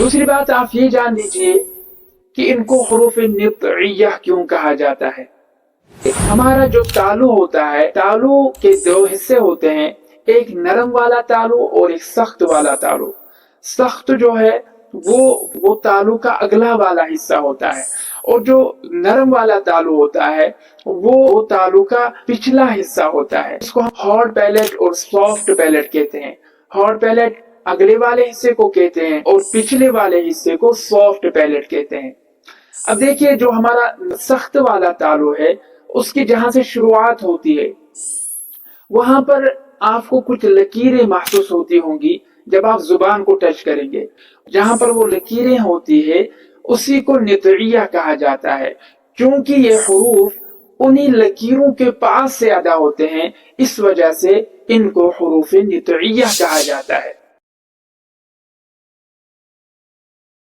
दूसरी बात आप ये जान लीजिए कि इनको हुरूफ नित्इय्या क्यों कहा जाता है। हमारा जो तालु होता है, तालु के दो हिस्से होते हैं, एक नरम वाला तालु और एक सख्त वाला तालु। सख्त जो है वो तालु का अगला वाला हिस्सा होता है, और जो नरम वाला तालु होता है वो तालु का पिछला हिस्सा होता है। इसको हम हार्ड पैलेट और सॉफ्ट पैलेट कहते हैं। हार्ड पैलेट अगले वाले हिस्से को कहते हैं और पिछले वाले हिस्से को सॉफ्ट पैलेट कहते हैं। अब देखिए, जो हमारा सख्त वाला तालु है उसकी जहां से शुरुआत होती है वहां पर आपको कुछ लकीरें महसूस होती होंगी जब आप जुबान को टच करेंगे। जहां पर वो लकीरें होती है उसी को नित्इय्या कहा जाता है, क्योंकि ये हुरूफ उन्हीं लकीरों के पास से अदा होते हैं, इस वजह से इनको हुरूफ नित्इय्या कहा जाता है।